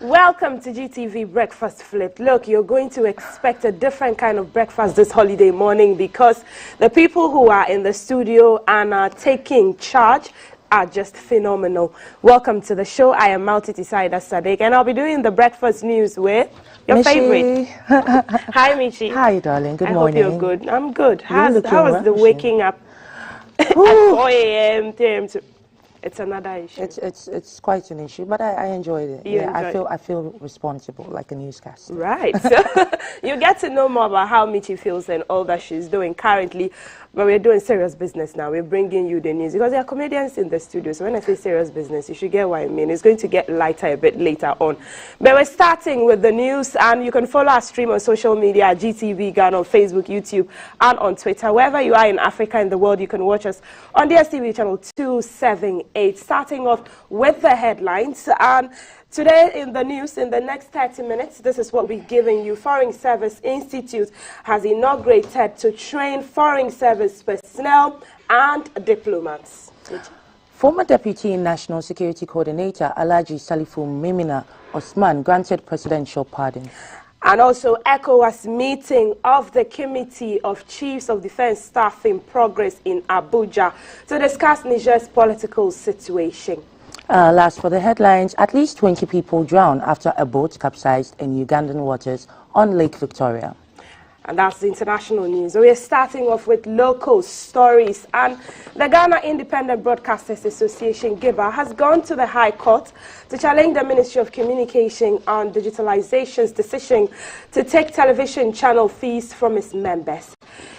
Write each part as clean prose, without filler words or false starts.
Welcome to GTV Breakfast Flip. Look, you're going to expect a different kind of breakfast this holiday morning because the people who are in the studio and are taking charge are just phenomenal. Welcome to the show. I am Malti Tisaida Sadek, and I'll be doing the breakfast news with your Michi. favorite. Hi, Michi. Hi, darling. Good morning. I hope you're good. I'm good. How was the refreshing. waking up at 4 a.m., 10 a.m. It's another issue. It's quite an issue, but I enjoyed it. I feel responsible, like a newscaster. Right. So you get to know more about how Michi feels and all that she's doing currently. But we're doing serious business now. We're bringing you the news because there are comedians in the studio. So when I say serious business, you should get what I mean. It's going to get lighter a bit later on. But we're starting with the news, and you can follow our stream on social media at GTV Ghana on Facebook, YouTube, and on Twitter. Wherever you are in Africa and the world, you can watch us on DSTV channel 278. Starting off with the headlines. And today in the news, in the next 30 minutes, this is what we're giving you. Foreign Service Institute has inaugurated to train foreign service personnel and diplomats. Former Deputy National Security Coordinator Alhaji Salifu Mimina Osman granted presidential pardon. And also, ECOWAS meeting of the Committee of Chiefs of Defense Staff in progress in Abuja to discuss Niger's political situation. Last for the headlines, at least 20 people drowned after a boat capsized in Ugandan waters on Lake Victoria. And that's the international news. So we're starting off with local stories. And the Ghana Independent Broadcasters Association, GIBA, has gone to the High Court to challenge the Ministry of Communication on Digitalization's decision to take television channel fees from its members.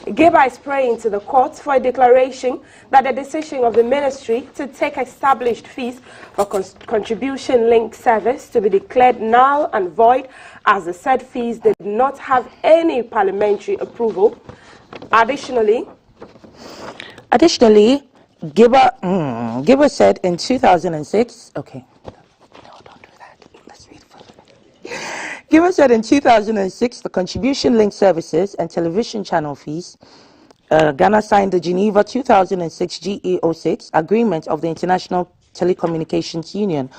GIBA is praying to the court for a declaration that the decision of the ministry to take established fees for contribution-linked service to be declared null and void, as the said fees did not have any parliamentary approval. Additionally, GIBA said in 2006, okay, no, don't do that. Let's read further. GIBA said in 2006, the contribution-linked services and television channel fees, Ghana signed the Geneva 2006 GEO6 agreement of the International Telecommunications Union,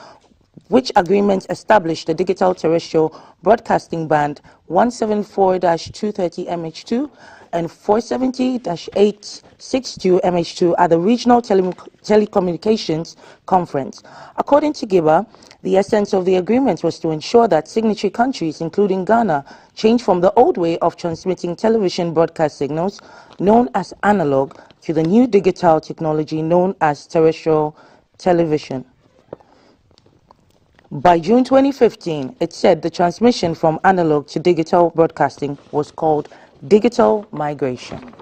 which agreement established the digital terrestrial broadcasting band 174-230 MH2 and 470-862 MH2 at the Regional Telecommunications Conference. According to GIBA, the essence of the agreement was to ensure that signatory countries, including Ghana, change from the old way of transmitting television broadcast signals, known as analog, to the new digital technology known as terrestrial television. By June 2015, it said the transmission from analog to digital broadcasting was called digital migration.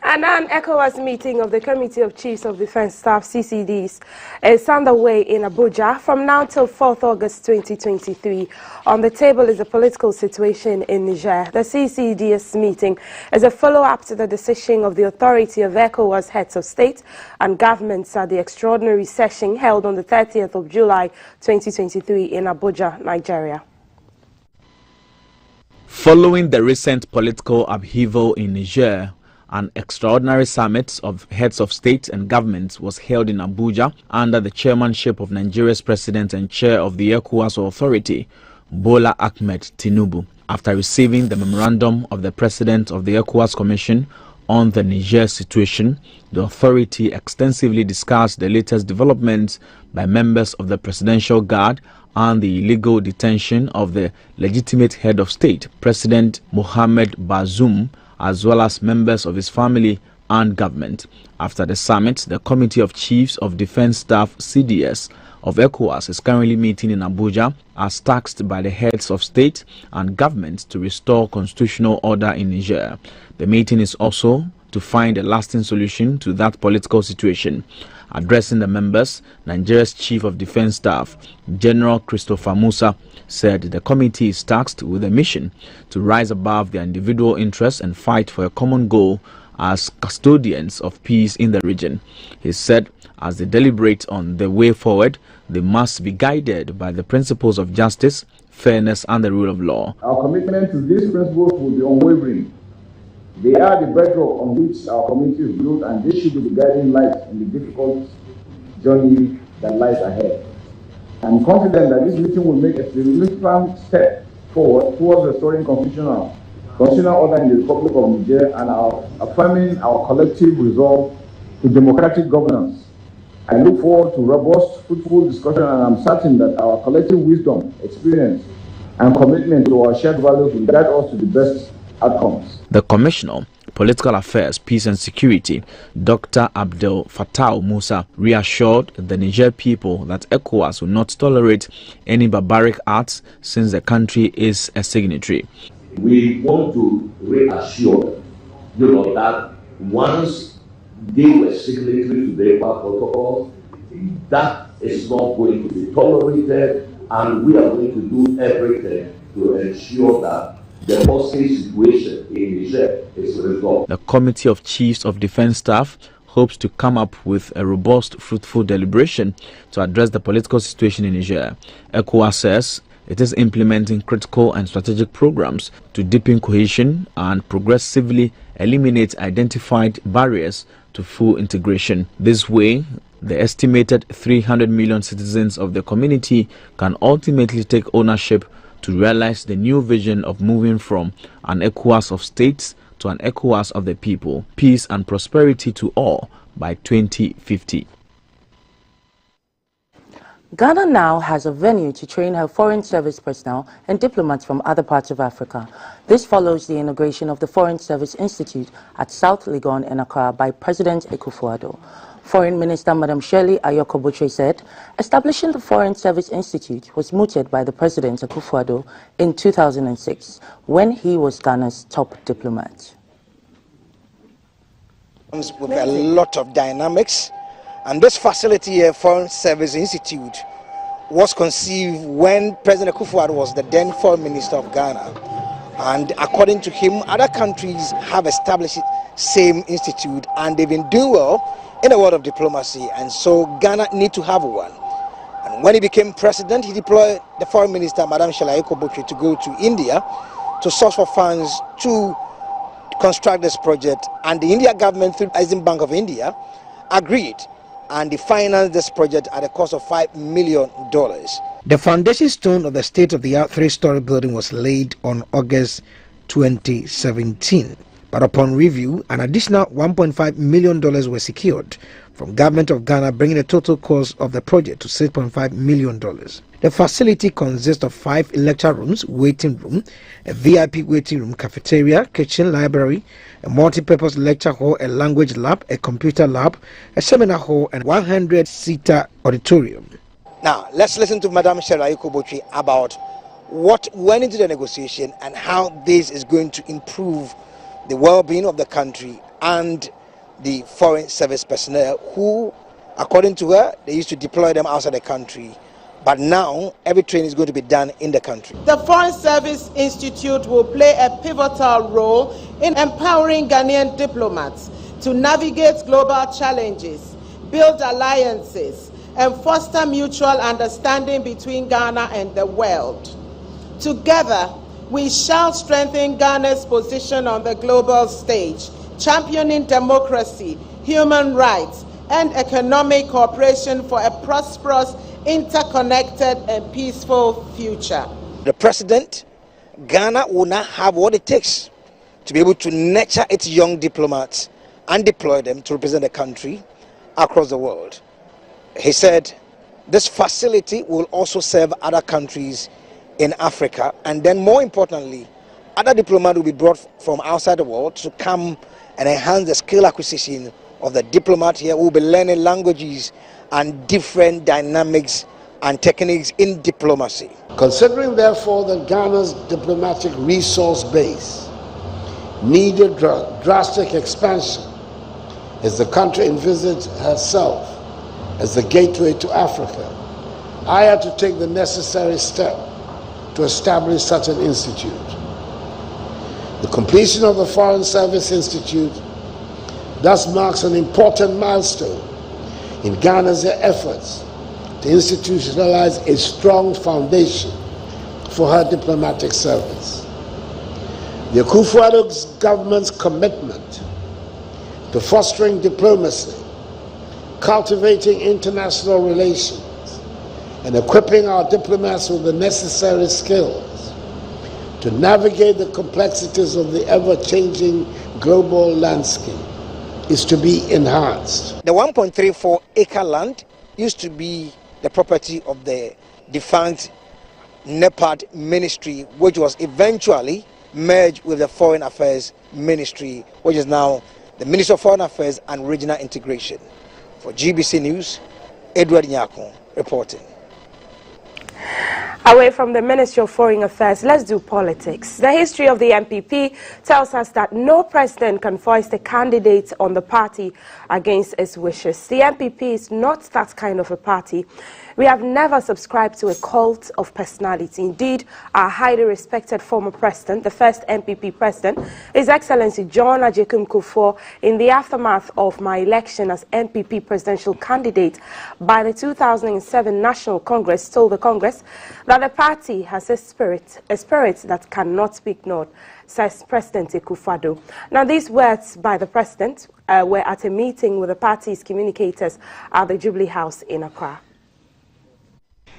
And an ECOWAS meeting of the Committee of Chiefs of Defense Staff, CCDs, is underway in Abuja from now till 4th August 2023. On the table is the political situation in Niger. The CCDs meeting is a follow-up to the decision of the authority of ECOWAS heads of state and governments at the extraordinary session held on the 30th of July 2023 in Abuja, Nigeria. Following the recent political upheaval in Niger, an extraordinary summit of heads of state and governments was held in Abuja under the chairmanship of Nigeria's president and chair of the ECOWAS authority, Bola Ahmed Tinubu. After receiving the memorandum of the president of the ECOWAS Commission on the Niger situation, the authority extensively discussed the latest developments by members of the Presidential Guard and the illegal detention of the legitimate head of state, President Mohamed Bazoum, as well as members of his family and government. After the summit, the Committee of Chiefs of Defense Staff, CDS, of ECOWAS is currently meeting in Abuja as tasked by the heads of state and government to restore constitutional order in Niger. The meeting is also to find a lasting solution to that political situation. Addressing the members, Nigeria's Chief of Defense Staff, General Christopher Musa, said the committee is tasked with a mission to rise above their individual interests and fight for a common goal as custodians of peace in the region. He said as they deliberate on the way forward, they must be guided by the principles of justice, fairness and the rule of law. Our commitment to these principles will be unwavering. They are the bedrock on which our community is built, and they should be the guiding light in the difficult journey that lies ahead. I'm confident that this meeting will make a significant step forward towards restoring constitutional order in the Republic of Niger and affirming our collective resolve to democratic governance. I look forward to robust, fruitful discussion, and I'm certain that our collective wisdom, experience, and commitment to our shared values will guide us to the best outcomes. The Commissioner, Political Affairs, Peace and Security, Dr. Abdel Fattah Musa, reassured the Niger people that ECOWAS will not tolerate any barbaric acts since the country is a signatory. We want to reassure that once they were signatory to the ECOWAS protocol, that is not going to be tolerated, and we are going to do everything to ensure that the hostage situation in Niger is resolved. The Committee of Chiefs of Defense Staff hopes to come up with a robust, fruitful deliberation to address the political situation in Niger. ECOWAS says it is implementing critical and strategic programs to deepen cohesion and progressively eliminate identified barriers to full integration. This way, the estimated 300 million citizens of the community can ultimately take ownership to realize the new vision of moving from an ECOWAS of states to an ECOWAS of the people, peace and prosperity to all by 2050. Ghana now has a venue to train her foreign service personnel and diplomats from other parts of Africa. This follows the inauguration of the Foreign Service Institute at South Legon in Accra by President Akufo-Addo. Foreign Minister Madam Shirley Ayokobotre said establishing the Foreign Service Institute was mooted by the President Akufo-Addo in 2006 when he was Ghana's top diplomat. With a lot of dynamics, and this facility here, Foreign Service Institute, was conceived when President Akufo-Addo was the then Foreign Minister of Ghana. And according to him, other countries have established the same institute and they've been doing well in the world of diplomacy, and so Ghana need to have one. And when he became president, he deployed the Foreign Minister, Madam Shirley Ayokobotre, to go to India to source for funds to construct this project, and the India government through Exim Bank of India agreed, and they financed this project at a cost of $5 million. The foundation stone of the state-of-the-art three-story building was laid on August 2017. But upon review, an additional $1.5 million were secured from Government of Ghana, bringing the total cost of the project to $6.5 million. The facility consists of 5 lecture rooms, waiting room, a VIP waiting room, cafeteria, kitchen, library, a multi-purpose lecture hall, a language lab, a computer lab, a seminar hall, and 100-seater auditorium. Now, let's listen to Madam Shirley Ayokobotre about what went into the negotiation and how this is going to improve the well-being of the country and the foreign service personnel who, according to her, they used to deploy them outside the country, but now every training is going to be done in the country. The Foreign Service Institute will play a pivotal role in empowering Ghanaian diplomats to navigate global challenges, build alliances, and foster mutual understanding between Ghana and the world. Together, we shall strengthen Ghana's position on the global stage, championing democracy, human rights, and economic cooperation for a prosperous, interconnected, and peaceful future. The President, Ghana will now have what it takes to be able to nurture its young diplomats and deploy them to represent the country across the world. He said this facility will also serve other countries in Africa, and then more importantly, other diplomats will be brought from outside the world to come and enhance the skill acquisition of the diplomat here who will be learning languages and different dynamics and techniques in diplomacy. Considering therefore that Ghana's diplomatic resource base needed drastic expansion as the country envisaged herself as the gateway to Africa, I had to take the necessary step to establish such an institute. The completion of the Foreign Service Institute thus marks an important milestone in Ghana's efforts to institutionalize a strong foundation for her diplomatic service. The Akufo-Addo's government's commitment to fostering diplomacy, cultivating international relations, and equipping our diplomats with the necessary skills to navigate the complexities of the ever-changing global landscape is to be enhanced. The 1.34 acre land used to be the property of the defunct NEPAD ministry, which was eventually merged with the Foreign Affairs Ministry, which is now the Ministry of Foreign Affairs and Regional Integration. For GBC News, Edward Nyako reporting. Away from the Ministry of Foreign Affairs, let's do politics. The history of the MPP tells us that no president can foist a candidate on the party against its wishes. The MPP is not that kind of a party. We have never subscribed to a cult of personality. Indeed, our highly respected former president, the first MPP president, His Excellency John Agyekum Kufuor, in the aftermath of my election as MPP presidential candidate by the 2007 National Congress, told the Congress that the party has a spirit that cannot be ignored, says President Akufo-Addo. Now, these words by the president were at a meeting with the party's communicators at the Jubilee House in Accra.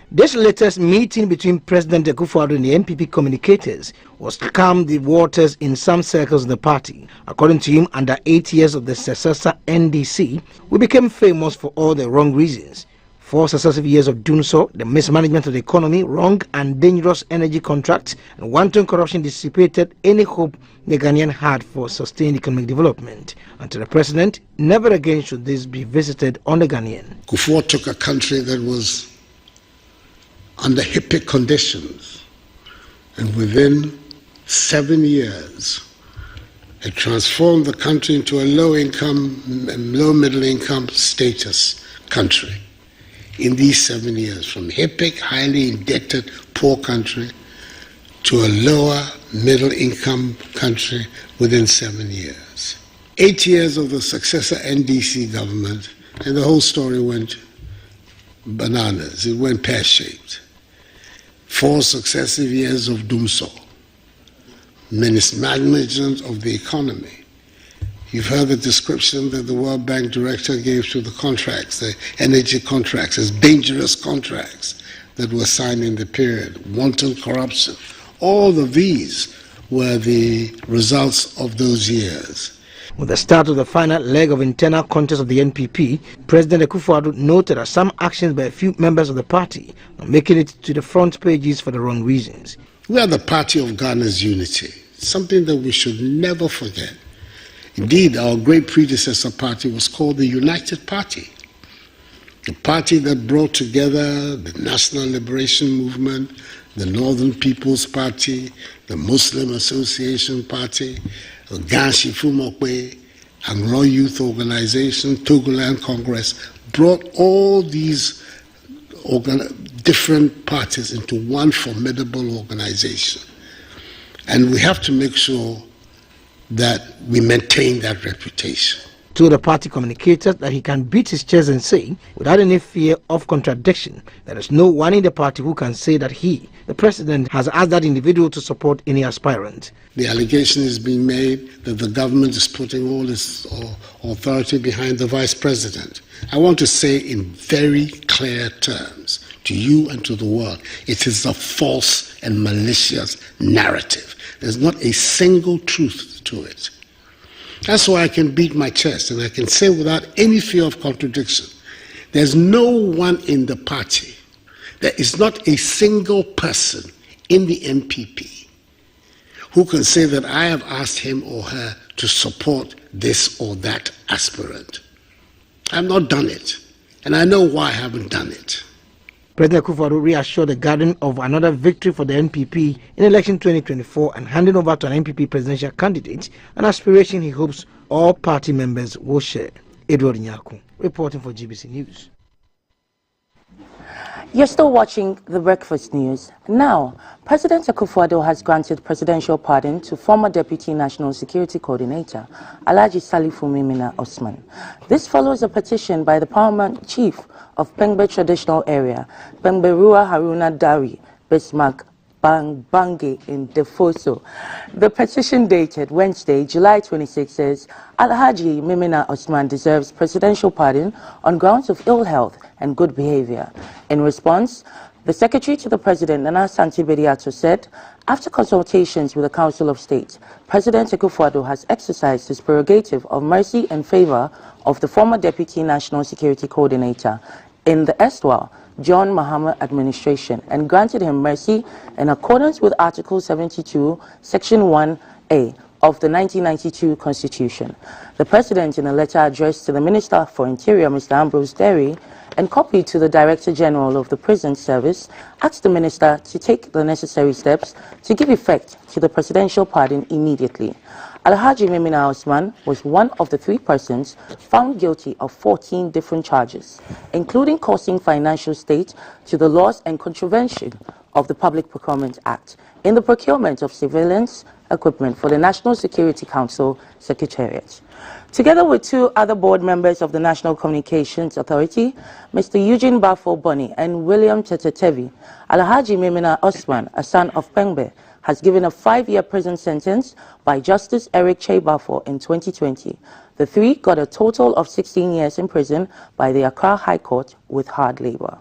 This latest meeting between President Akufo-Addo and the MPP communicators was to calm the waters in some circles of the party. According to him, under 8 years of the successor NDC, we became famous for all the wrong reasons. 4 successive years of doing so, the mismanagement of the economy, wrong and dangerous energy contracts, and wanton corruption dissipated any hope the Ghanaian had for sustained economic development. And to the president, never again should this be visited on the Ghanaian. Kufuor took a country that was under HIPIC conditions, and within 7 years, it transformed the country into a low-income and low-middle-income status country. In these 7 years, from HIPIC, highly indebted, poor country, to a lower middle-income country within 7 years. 8 years of the successor NDC government, and the whole story went bananas. It went pear-shaped. 4 successive years of doomsday, mismanagement of the economy. You've heard the description that the World Bank director gave to the contracts, the energy contracts, as dangerous contracts that were signed in the period, wanton corruption. All of these were the results of those years. With the start of the final leg of internal contest of the NPP, President Akufo-Addo noted that some actions by a few members of the party are making it to the front pages for the wrong reasons. We are the party of Ghana's unity, something that we should never forget. Indeed, our great predecessor party was called the United Party, the party that brought together the National Liberation Movement, the Northern People's Party, the Muslim Association Party, the Ganshi Fumokwe, Anglo Youth Organization, Togoland Congress, brought all these different parties into one formidable organization. And we have to make sure that we maintain that reputation. To the party communicators that he can beat his chest and say, without any fear of contradiction, there is no one in the party who can say that he, the president, has asked that individual to support any aspirant. The allegation is being made that the government is putting all its authority behind the vice president. I want to say in very clear terms to you and to the world, it is a false and malicious narrative. There's not a single truth to it. That's why I can beat my chest and I can say without any fear of contradiction, there's no one in the party, there is not a single person in the MPP who can say that I have asked him or her to support this or that aspirant. I've not done it, and I know why I haven't done it. President Akufo-Addo reassured the garden of another victory for the NPP in election 2024 and handing over to an NPP presidential candidate, an aspiration he hopes all party members will share. Edward Nyako, reporting for GBC News. You're still watching The Breakfast News. Now, President Akufo-Addo has granted presidential pardon to former Deputy National Security Coordinator, Alhaji Salifu Mimina Osman. This follows a petition by the Paramount Chief of Pengbe Traditional Area, Pengbe Rua Haruna Dari, Bismarck, Bangi in Defoso. The petition dated Wednesday, July 26 says Alhaji Mimina Osman deserves presidential pardon on grounds of ill health and good behavior. In response, the Secretary to the President, Nana Santi Bediato, said, after consultations with the Council of State, President ECOWAS has exercised his prerogative of mercy in favor of the former Deputy National Security Coordinator in the erstwhile John Mahama administration and granted him mercy in accordance with Article 72, Section 1A of the 1992 Constitution. The President, in a letter addressed to the Minister for Interior, Mr. Ambrose Derry, and copied to the Director General of the Prison Service, asked the Minister to take the necessary steps to give effect to the presidential pardon immediately. Alhaji Mimina Osman was one of the 3 persons found guilty of 14 different charges, including causing financial state to the laws and contravention of the Public Procurement Act in the procurement of surveillance equipment for the National Security Council Secretariat. Together with 2 other board members of the National Communications Authority, Mr. Eugene Bafo Boni and William Tetetevi, Alhaji Mimina Osman, a son of Pengbe, has given a 5-year prison sentence by Justice Eric Che Bafo in 2020. The 3 got a total of 16 years in prison by the Accra High Court with hard labor.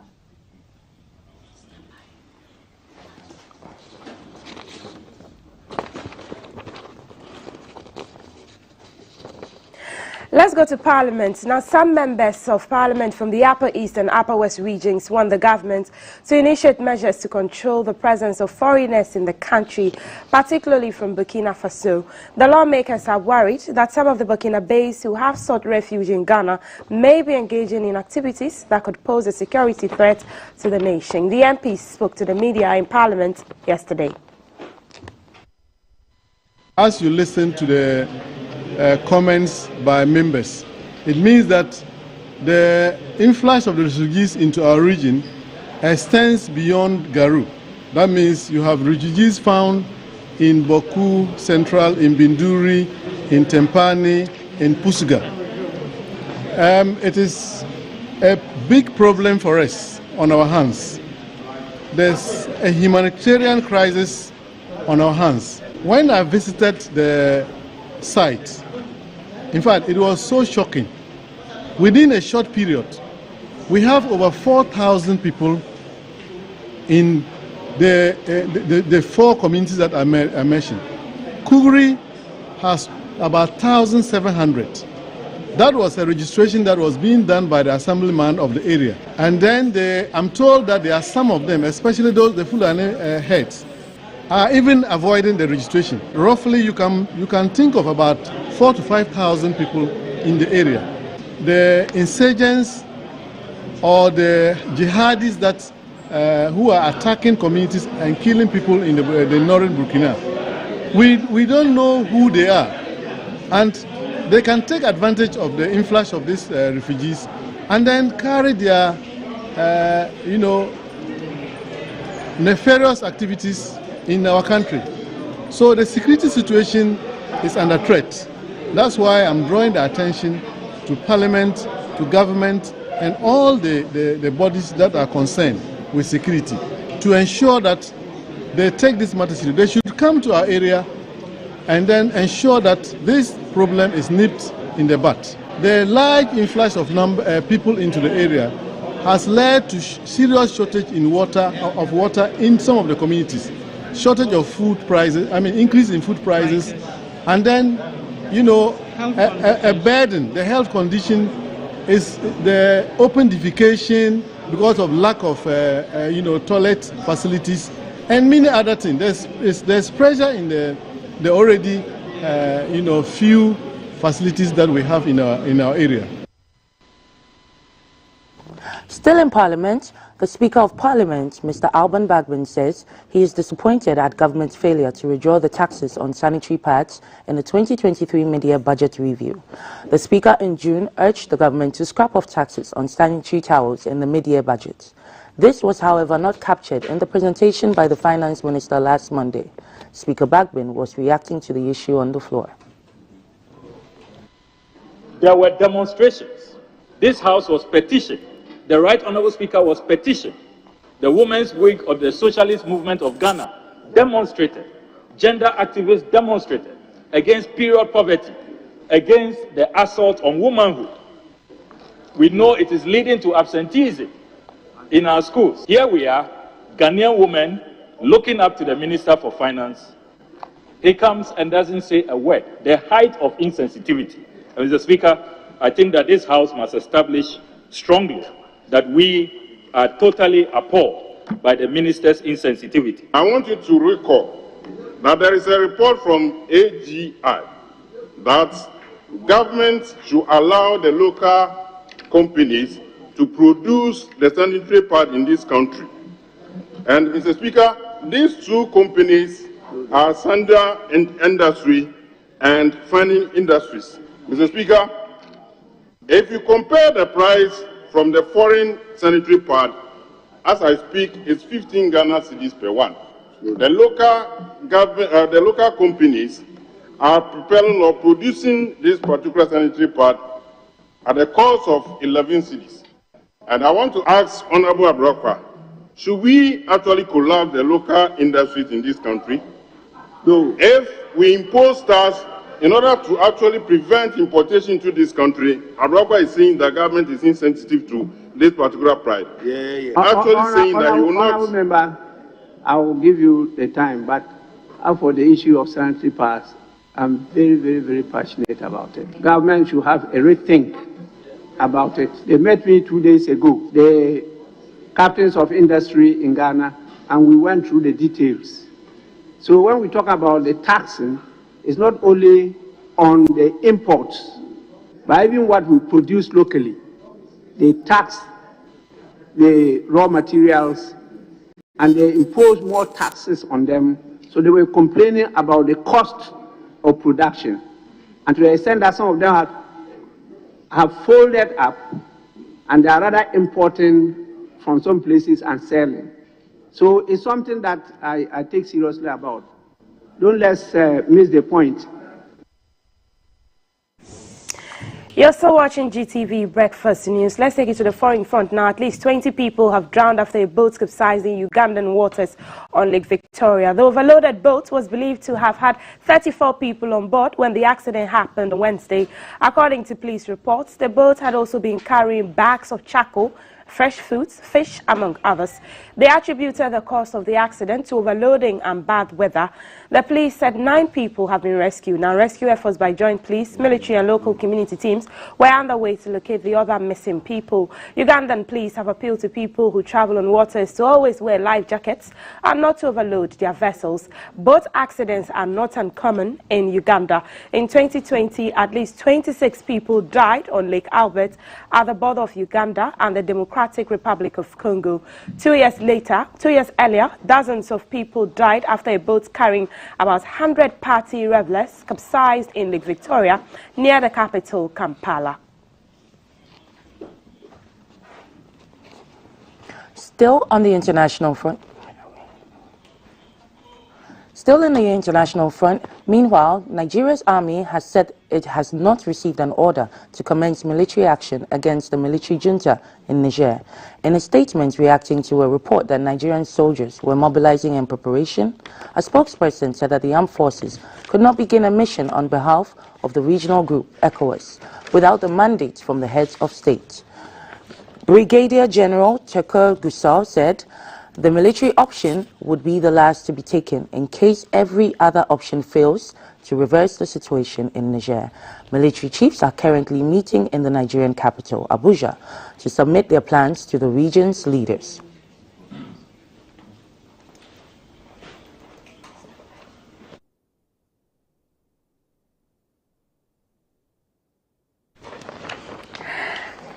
Let's go to Parliament. Now, some members of Parliament from the Upper East and Upper West regions want the government to initiate measures to control the presence of foreigners in the country, particularly from Burkina Faso. The lawmakers are worried that some of the Burkinabés who have sought refuge in Ghana may be engaging in activities that could pose a security threat to the nation. The MPs spoke to the media in Parliament yesterday. As you listen to the comments by members, it means that the influx of the refugees into our region extends beyond Garu. That means you have refugees found in Boku Central, in Binduri, in Tempani, in Pusuga. It is a big problem for us on our hands. There's a humanitarian crisis on our hands. When I visited the site, in fact, it was so shocking. Within a short period, we have over 4,000 people in the 4 communities that I mentioned. Kuguri has about 1,700. That was a registration that was being done by the assemblyman of the area. And then I'm told that there are some of them, especially the Fulani heads, are even avoiding the registration. Roughly, you can think of about 4,000 to 5,000 people in the area. The insurgents or the jihadis who are attacking communities and killing people in the northern Burkina, we don't know who they are, and they can take advantage of the influx of these refugees and then carry their, nefarious activities in our country. So the security situation is under threat. That's why I'm drawing the attention to Parliament, to government, and all the bodies that are concerned with security to ensure that they take this matter seriously. They should come to our area and then ensure that this problem is nipped in the bud. The large influx of people into the area has led to serious shortage of water in some of the communities. Shortage of food prices, increase in food prices, and then, a burden. The health condition is the open defecation because of lack of, toilet facilities, and many other things. There's pressure in the already, few facilities that we have in our area. Still in Parliament, the Speaker of Parliament, Mr. Alban Bagbin, says he is disappointed at government's failure to withdraw the taxes on sanitary pads in the 2023 mid-year budget review. The Speaker in June urged the government to scrap off taxes on sanitary towels in the mid-year budget. This was, however, not captured in the presentation by the Finance Minister last Monday. Speaker Bagbin was reacting to the issue on the floor. There were demonstrations. This House was petitioned. The Right Honourable Speaker was petitioned. The Women's Wing of the Socialist Movement of Ghana demonstrated, gender activists demonstrated against period poverty, against the assault on womanhood. We know it is leading to absenteeism in our schools. Here we are, Ghanaian women looking up to the Minister for Finance. He comes and doesn't say a word. The height of insensitivity. And Mr. Speaker, I think that this House must establish strongly that we are totally appalled by the Minister's insensitivity. I want you to recall that there is a report from AGI that government should allow the local companies to produce the sanitary pad in this country. And Mr. Speaker, these two companies are Sanda Industry and Fanning Industries. Mr. Speaker, if you compare the price from the foreign sanitary pad, as I speak, it's 15 Ghana cedis per one. The local companies are propelling or producing this particular sanitary pad at a cost of 11 cedis. And I want to ask Honorable Abrakwa, should we actually collapse the local industries in this country? No. If we impose tax in order to actually prevent importation to this country, Abrakwa is saying the government is insensitive to this particular price. Actually saying that you will not... Honorable Member, I will give you the time, but for the issue of sanitary pads, I'm very, very, very passionate about it. Government should have a rethink about it. They met me 2 days ago, the captains of industry in Ghana, and we went through the details. So when we talk about the taxing, it's not only on the imports, but even what we produce locally. They tax the raw materials and they impose more taxes on them. So they were complaining about the cost of production. And to the extent that some of them have folded up and they are rather importing from some places and selling. So it's something that I take seriously about. Don't let's miss the point. You're still watching GTV Breakfast News. Let's take it to the foreign front now. At least 20 people have drowned after a boat capsized in Ugandan waters on Lake Victoria. The overloaded boat was believed to have had 34 people on board when the accident happened on Wednesday. According to police reports, the boat had also been carrying bags of charcoal, fresh foods, fish, among others. They attributed the cause of the accident to overloading and bad weather. The police said 9 people have been rescued. Now, rescue efforts by joint police, military and local community teams were underway to locate the other missing people. Ugandan police have appealed to people who travel on waters to always wear life jackets and not to overload their vessels. Boat accidents are not uncommon in Uganda. In 2020, at least 26 people died on Lake Albert at the border of Uganda and the Democratic Republic of Congo. 2 years earlier, dozens of people died after a boat carrying about 100 party revelers capsized in Lake Victoria near the capital, Kampala. Still on the international front. Still in the international front, meanwhile, Nigeria's army has said it has not received an order to commence military action against the military junta in Niger. In a statement reacting to a report that Nigerian soldiers were mobilizing in preparation, a spokesperson said that the armed forces could not begin a mission on behalf of the regional group, ECOWAS, without the mandate from the heads of state. Brigadier General Tukur Gusau said the military option would be the last to be taken in case every other option fails to reverse the situation in Niger. Military chiefs are currently meeting in the Nigerian capital, Abuja, to submit their plans to the region's leaders.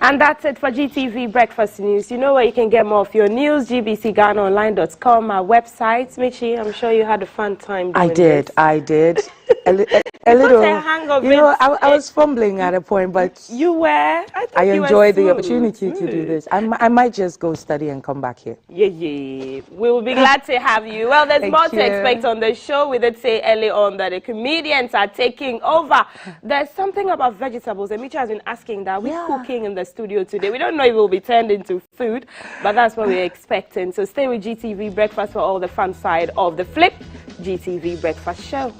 And that's it for GTV Breakfast News. You know where you can get more of your news, gbcghanaonline.com, our website. Michi, I'm sure you had a fun time doing this. I did. A little. A hang of you know, I was fumbling at a point, but you were. I enjoyed the opportunity to do this. I might just go study and come back here. Yeah. We will be glad to have you. Well, there's more to expect on the show. We did say early on that the comedians are taking over. There's something about vegetables. Emicha has been asking that. We're cooking in the studio today. We don't know if it will be turned into food, but that's what we're expecting. So stay with GTV Breakfast for all the fun side of the flip. GTV Breakfast Show.